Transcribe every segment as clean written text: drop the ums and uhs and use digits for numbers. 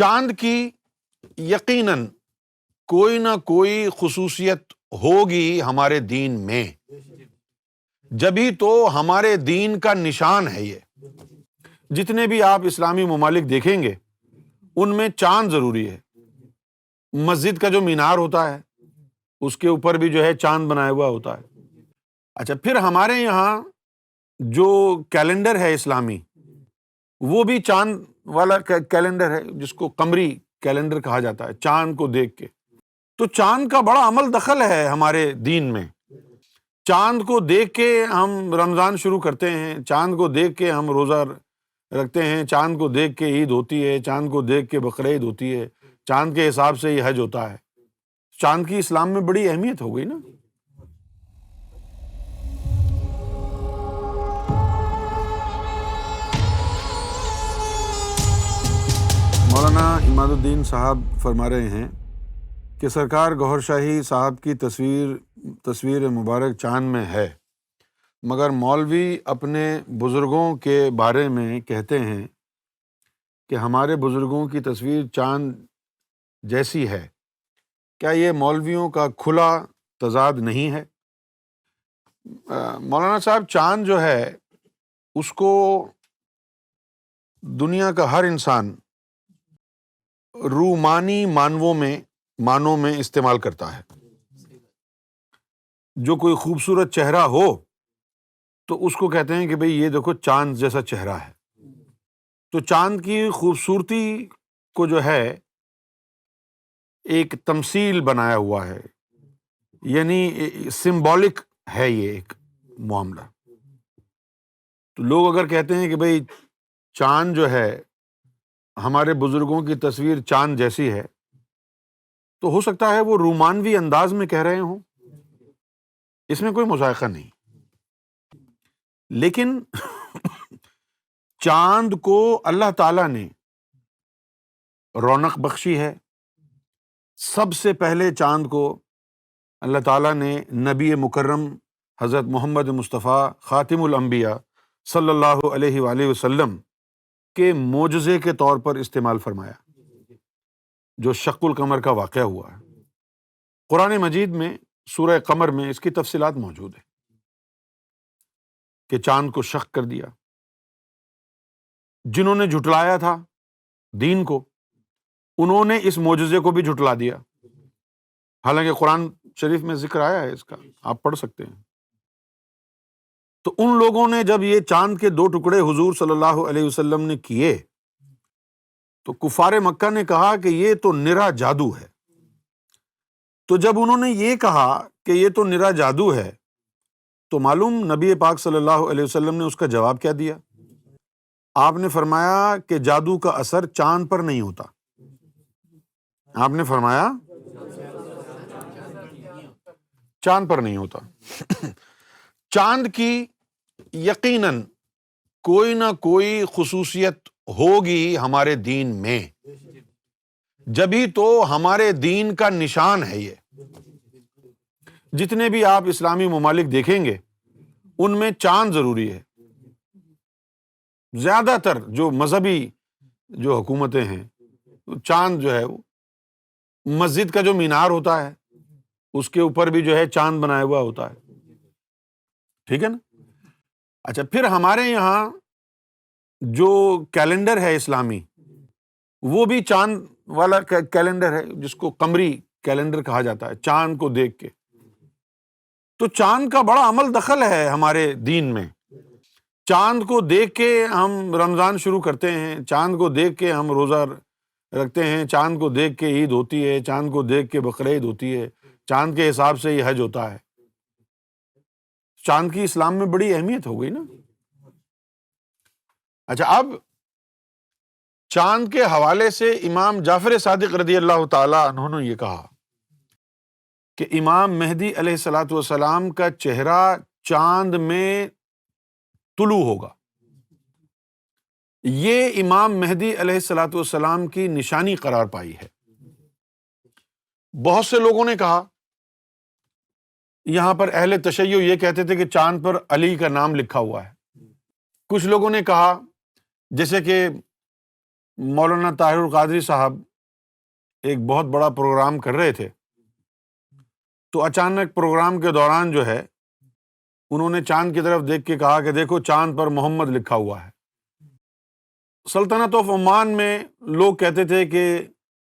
چاند کی یقیناً کوئی نہ کوئی خصوصیت ہوگی ہمارے دین میں، جبھی تو ہمارے دین کا نشان ہے یہ۔ جتنے بھی آپ اسلامی ممالک دیکھیں گے ان میں چاند ضروری ہے۔ مسجد کا جو مینار ہوتا ہے اس کے اوپر بھی جو ہے چاند بنایا ہوا ہوتا ہے۔ اچھا، پھر ہمارے یہاں جو کیلنڈر ہے اسلامی وہ بھی چاند والا کیلنڈر ہے، جس کو قمری کیلنڈر کہا جاتا ہے، چاند کو دیکھ کے۔ تو چاند کا بڑا عمل دخل ہے ہمارے دین میں۔ چاند کو دیکھ کے ہم رمضان شروع کرتے ہیں، چاند کو دیکھ کے ہم روزہ رکھتے ہیں، چاند کو دیکھ کے عید ہوتی ہے، چاند کو دیکھ کے بقرعید ہوتی ہے، چاند کے حساب سے یہ حج ہوتا ہے۔ چاند کی اسلام میں بڑی اہمیت ہو گئی نا۔ مولانا عماد الدین صاحب فرما رہے ہیں کہ سرکار گوہر شاہی صاحب کی تصویر مبارک چاند میں ہے، مگر مولوی اپنے بزرگوں کے بارے میں کہتے ہیں کہ ہمارے بزرگوں کی تصویر چاند جیسی ہے۔ کیا یہ مولویوں کا کھلا تضاد نہیں ہے؟ مولانا صاحب، چاند جو ہے اس کو دنیا کا ہر انسان رومانی معنوں میں استعمال کرتا ہے۔ جو کوئی خوبصورت چہرہ ہو تو اس کو کہتے ہیں کہ بھئی یہ دیکھو چاند جیسا چہرہ ہے۔ تو چاند کی خوبصورتی کو جو ہے ایک تمثیل بنایا ہوا ہے، یعنی سمبولک ہے یہ ایک معاملہ۔ تو لوگ اگر کہتے ہیں کہ بھئی چاند جو ہے ہمارے بزرگوں کی تصویر چاند جیسی ہے، تو ہو سکتا ہے وہ رومانوی انداز میں کہہ رہے ہوں، اس میں کوئی مذائقہ نہیں۔ لیکن چاند کو اللہ تعالیٰ نے رونق بخشی ہے۔ سب سے پہلے چاند کو اللہ تعالیٰ نے نبی مکرم حضرت محمد مصطفیٰ خاتم الانبیاء صلی اللہ علیہ وآلہ وسلم کے معجزے کے طور پر استعمال فرمایا، جو شق القمر کا واقعہ ہوا ہے۔ قرآن مجید میں سورہ قمر میں اس کی تفصیلات موجود ہیں کہ چاند کو شق کر دیا۔ جنہوں نے جھٹلایا تھا دین کو، انہوں نے اس معجزے کو بھی جھٹلا دیا، حالانکہ قرآن شریف میں ذکر آیا ہے اس کا، آپ پڑھ سکتے ہیں۔ تو ان لوگوں نے جب یہ چاند کے 2 ٹکڑے حضور صلی اللہ علیہ وسلم نے کیے تو کفار مکہ نے کہا کہ یہ تو نرا جادو ہے۔ تو جب انہوں نے یہ کہا کہ یہ تو نرا جادو ہے، تو معلوم نبی پاک صلی اللہ علیہ وسلم نے اس کا جواب کیا دیا؟ آپ نے فرمایا کہ جادو کا اثر چاند پر نہیں ہوتا۔ آپ نے فرمایا چاند پر نہیں ہوتا۔ چاند کی یقیناً کوئی نہ کوئی خصوصیت ہوگی ہمارے دین میں، جبھی تو ہمارے دین کا نشان ہے یہ۔ جتنے بھی آپ اسلامی ممالک دیکھیں گے ان میں چاند ضروری ہے۔ زیادہ تر جو مذہبی جو حکومتیں ہیں، چاند جو ہے وہ مسجد کا جو مینار ہوتا ہے اس کے اوپر بھی جو ہے چاند بنایا ہوا ہوتا ہے، ٹھیک ہے نا۔ اچھا، پھر ہمارے یہاں جو کیلنڈر ہے اسلامی وہ بھی چاند والا کیلنڈر ہے، جس کو قمری کیلنڈر کہا جاتا ہے، چاند کو دیکھ کے۔ تو چاند کا بڑا عمل دخل ہے ہمارے دین میں۔ چاند کو دیکھ کے ہم رمضان شروع کرتے ہیں، چاند کو دیکھ کے ہم روزہ رکھتے ہیں، چاند کو دیکھ کے عید ہوتی ہے، چاند کو دیکھ کے بقرعید ہوتی ہے، چاند کے حساب سے یہ حج ہوتا ہے۔ چاند کی اسلام میں بڑی اہمیت ہو گئی نا۔ اچھا، اب چاند کے حوالے سے امام جعفر صادق رضی اللہ تعالی عنہ نے یہ کہا کہ امام مہدی علیہ الصلوۃ والسلام کا چہرہ چاند میں طلوع ہوگا۔ یہ امام مہدی علیہ الصلوۃ والسلام کی نشانی قرار پائی ہے۔ بہت سے لوگوں نے کہا، یہاں پر اہل تشیع یہ کہتے تھے کہ چاند پر علی کا نام لکھا ہوا ہے۔ کچھ لوگوں نے کہا، جیسے کہ مولانا طاہر القادری صاحب ایک بہت بڑا پروگرام کر رہے تھے، تو اچانک پروگرام کے دوران جو ہے انہوں نے چاند کی طرف دیکھ کے کہا کہ دیکھو چاند پر محمد لکھا ہوا ہے۔ سلطنت آف عمان میں لوگ کہتے تھے کہ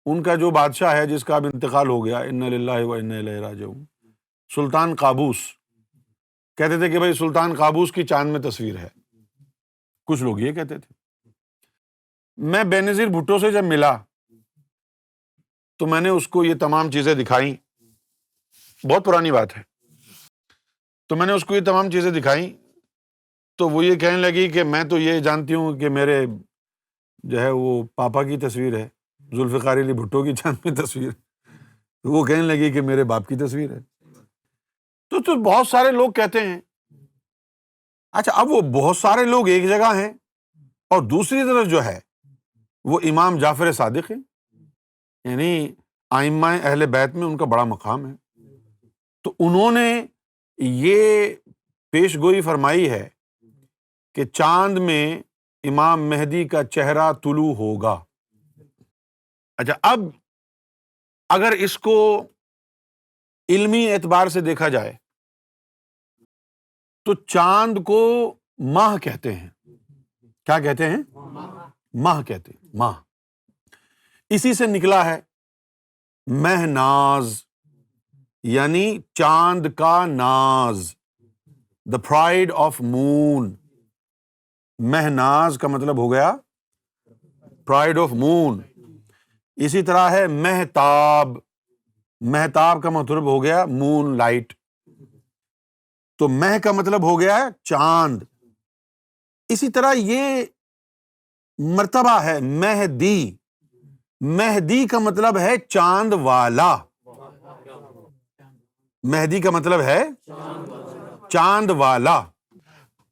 ان کا جو بادشاہ ہے جس کا اب انتقال ہو گیا، انا للہ و انا الیہ راجعون، سلطان قابوس، کہتے تھے کہ بھائی سلطان قابوس کی چاند میں تصویر ہے، کچھ لوگ یہ کہتے تھے۔ میں بے نظیر بھٹو سے جب ملا تو میں نے اس کو یہ تمام چیزیں دکھائیں، بہت پرانی بات ہے، تو میں نے اس کو یہ تمام چیزیں دکھائیں تو وہ یہ کہنے لگی کہ میں تو یہ جانتی ہوں کہ میرے جو ہے وہ پاپا کی تصویر ہے، ذوالفقار علی بھٹو کی چاند میں تصویر ہے، وہ کہنے لگی کہ میرے باپ کی تصویر ہے۔ تو بہت سارے لوگ کہتے ہیں، اچھا اب وہ بہت سارے لوگ ایک جگہ ہیں اور دوسری طرف جو ہے وہ امام جعفر صادق ہیں، یعنی ائمہ اہل بیت میں ان کا بڑا مقام ہے، تو انہوں نے یہ پیش گوئی فرمائی ہے کہ چاند میں امام مہدی کا چہرہ طلوع ہوگا۔ اچھا اب اگر اس کو علمی اعتبار سے دیکھا جائے تو چاند کو ماہ کہتے ہیں، کیا کہتے ہیں؟ ماہ کہتے ہیں، ماہ، اسی سے نکلا ہے مہ ناز، یعنی چاند کا ناز، دا پرائڈ آف مون۔ مہ ناز کا مطلب ہو گیا پرائڈ آف مون۔ اسی طرح ہے مہتاب، مہتاب کا مطلب ہو گیا مون لائٹ، تو مہ کا مطلب ہو گیا چاند۔ اسی طرح یہ مرتبہ ہے مہدی، مہدی کا مطلب ہے چاند والا، مہدی کا مطلب ہے چاند والا۔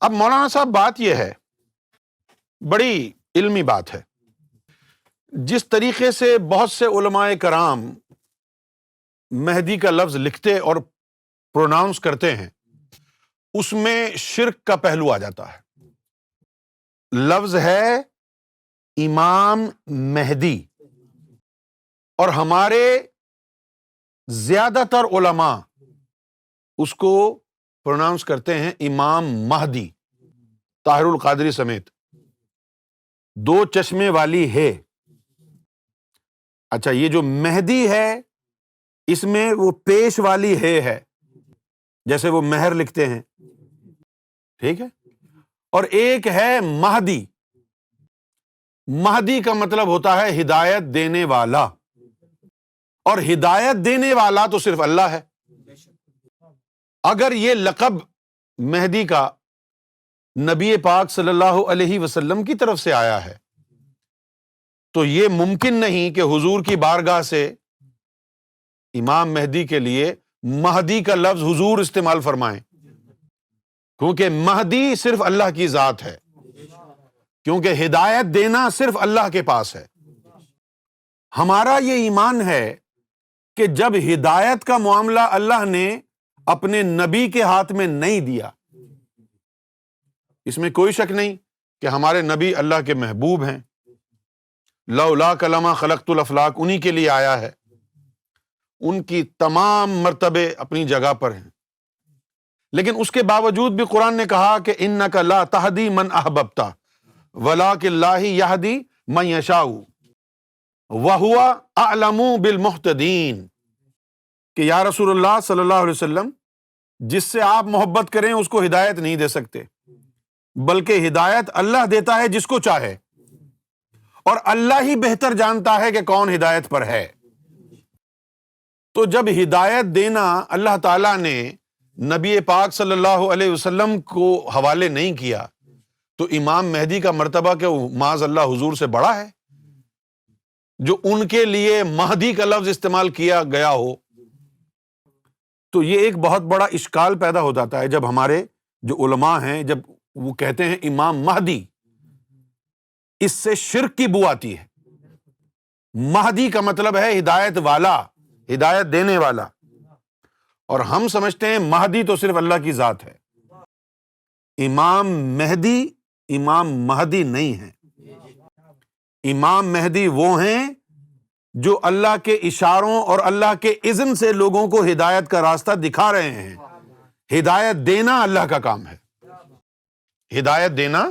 اب مولانا صاحب بات یہ ہے، بڑی علمی بات ہے، جس طریقے سے بہت سے علماء کرام مہدی کا لفظ لکھتے اور پروناؤنس کرتے ہیں، اس میں شرک کا پہلو آ جاتا ہے۔ لفظ ہے امام مہدی، اور ہمارے زیادہ تر علماء اس کو پروناؤنس کرتے ہیں امام مہدی، طاہر القادری سمیت، دو چشمے والی ہے۔ اچھا یہ جو مہدی ہے اس میں وہ پیش والی ہے، جیسے وہ مہر لکھتے ہیں، ٹھیک ہے، اور ایک ہے مہدی۔ مہدی کا مطلب ہوتا ہے ہدایت دینے والا، اور ہدایت دینے والا تو صرف اللہ ہے۔ اگر یہ لقب مہدی کا نبی پاک صلی اللہ علیہ وسلم کی طرف سے آیا ہے تو یہ ممکن نہیں کہ حضور کی بارگاہ سے امام مہدی کے لیے مہدی کا لفظ حضور استعمال فرمائیں، کیونکہ مہدی صرف اللہ کی ذات ہے، کیونکہ ہدایت دینا صرف اللہ کے پاس ہے۔ ہمارا یہ ایمان ہے کہ جب ہدایت کا معاملہ اللہ نے اپنے نبی کے ہاتھ میں نہیں دیا، اس میں کوئی شک نہیں کہ ہمارے نبی اللہ کے محبوب ہیں، لولا کلمہ خلقت الافلاق انہی کے لیے آیا ہے، ان کی تمام مرتبے اپنی جگہ پر ہیں، لیکن اس کے باوجود بھی قرآن نے کہا کہ انک لا تہدی من احببت ولکن اللہ یہدی من یشاء وہو اعلم بالمہتدین، کہ یا رسول اللہ صلی اللہ علیہ وسلم جس سے آپ محبت کریں اس کو ہدایت نہیں دے سکتے، بلکہ ہدایت اللہ دیتا ہے جس کو چاہے، اور اللہ ہی بہتر جانتا ہے کہ کون ہدایت پر ہے۔ تو جب ہدایت دینا اللہ تعالیٰ نے نبی پاک صلی اللہ علیہ وسلم کو حوالے نہیں کیا تو امام مہدی کا مرتبہ کہ معاذ اللہ حضور سے بڑا ہے، جو ان کے لیے مہدی کا لفظ استعمال کیا گیا ہو۔ تو یہ ایک بہت بڑا اشکال پیدا ہو جاتا ہے جب ہمارے جو علماء ہیں جب وہ کہتے ہیں امام مہدی، اس سے شرک کی بو آتی ہے۔ مہدی کا مطلب ہے ہدایت والا، ہدایت دینے والا، اور ہم سمجھتے ہیں مہدی تو صرف اللہ کی ذات ہے، امام مہدی امام مہدی نہیں ہے۔ امام مہدی وہ ہیں جو اللہ کے اشاروں اور اللہ کے اذن سے لوگوں کو ہدایت کا راستہ دکھا رہے ہیں. ہدایت دینا اللہ کا کام ہے. ہدایت دینا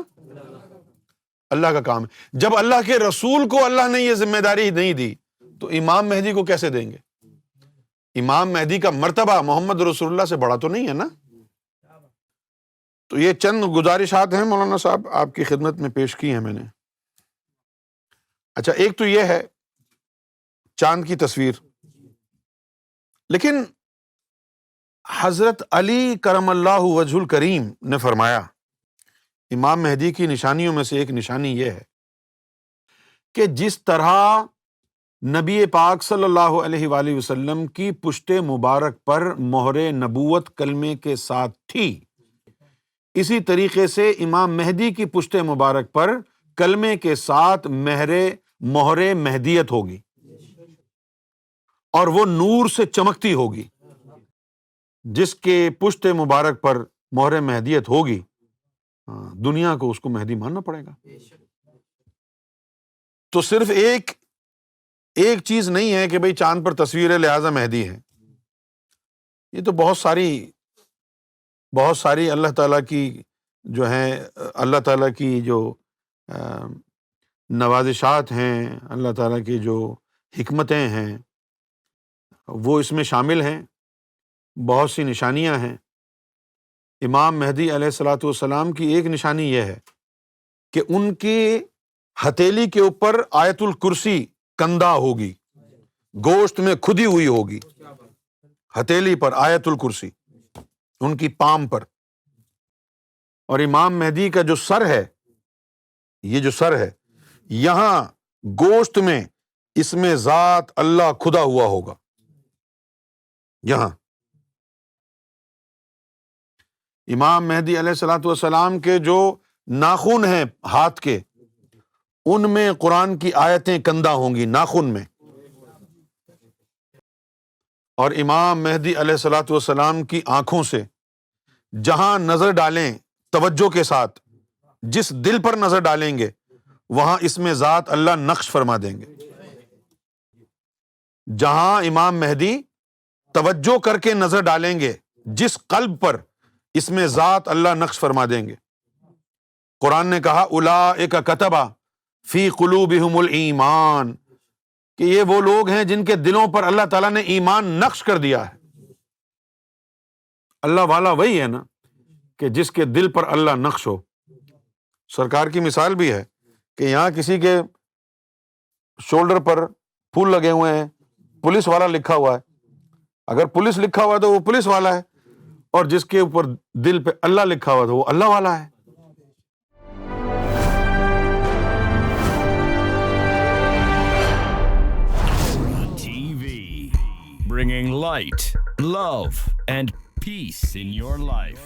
اللہ کا کام ہے. جب اللہ کے رسول کو اللہ نے یہ ذمہ داری نہیں دی تو امام مہدی کو کیسے دیں گے؟ امام مہدی کا مرتبہ محمد رسول اللہ سے بڑا تو نہیں ہے نا. تو یہ چند گزارشات ہیں مولانا صاحب آپ کی خدمت میں پیش کی ہیں میں نے. اچھا، ایک تو یہ ہے چاند کی تصویر، لیکن حضرت علی کرم اللہ وجہ الکریم نے فرمایا امام مہدی کی نشانیوں میں سے ایک نشانی یہ ہے کہ جس طرح نبی پاک صلی اللہ علیہ وآلہ وسلم کی پشت مبارک پر مہر نبوت کلمے کے ساتھ تھی، اسی طریقے سے امام مہدی کی پشت مبارک پر کلمے کے ساتھ مہر مہدیت ہوگی اور وہ نور سے چمکتی ہوگی. جس کے پشت مبارک پر مہر مہدیت ہوگی دنیا کو اس کو مہدی ماننا پڑے گا. تو صرف ایک چیز نہیں ہے کہ بھئی چاند پر تصویر ہے لہذا مہدی ہے. یہ تو بہت ساری اللہ تعالیٰ کی جو ہیں، اللہ تعالیٰ کی جو نوازشات ہیں، اللہ تعالیٰ کی جو حکمتیں ہیں وہ اس میں شامل ہیں. بہت سی نشانیاں ہیں. امام مہدی علیہ الصلوۃ والسلام کی ایک نشانی یہ ہے کہ ان کی ہتھیلی کے اوپر آیت الکرسی کندہ ہوگی، گوشت میں کھدی ہوئی ہوگی. ہتھیلی پر آیت الکرسی ان کی پام پر. اور امام مہدی کا جو سر ہے، یہ جو سر ہے یہاں گوشت میں اس میں ذات اللہ کھدا ہوا ہوگا. یہاں امام مہدی علیہ الصلوۃ والسلام کے جو ناخن ہیں ہاتھ کے، ان میں قرآن کی آیتیں کندہ ہوں گی ناخن میں. اور امام مہدی علیہ الصلوۃ والسلام کی آنکھوں سے جہاں نظر ڈالیں توجہ کے ساتھ، جس دل پر نظر ڈالیں گے وہاں اس میں ذات اللہ نقش فرما دیں گے. جہاں امام مہدی توجہ کر کے نظر ڈالیں گے جس قلب پر، اس میں ذات اللہ نقش فرما دیں گے. قرآن نے کہا اولئک کتب فی قلوبہم الایمان، کہ یہ وہ لوگ ہیں جن کے دلوں پر اللہ تعالیٰ نے ایمان نقش کر دیا ہے. اللہ والا وہی ہے نا کہ جس کے دل پر اللہ نقش ہو. سرکار کی مثال بھی ہے کہ یہاں کسی کے شولڈر پر پھول لگے ہوئے ہیں، پولیس والا لکھا ہوا ہے. اگر پولیس لکھا ہوا ہے تو وہ پولیس والا ہے، اور جس کے اوپر دل پہ اللہ لکھا ہوا ہے تو وہ اللہ والا ہے. Bringing light, love, and peace in your life.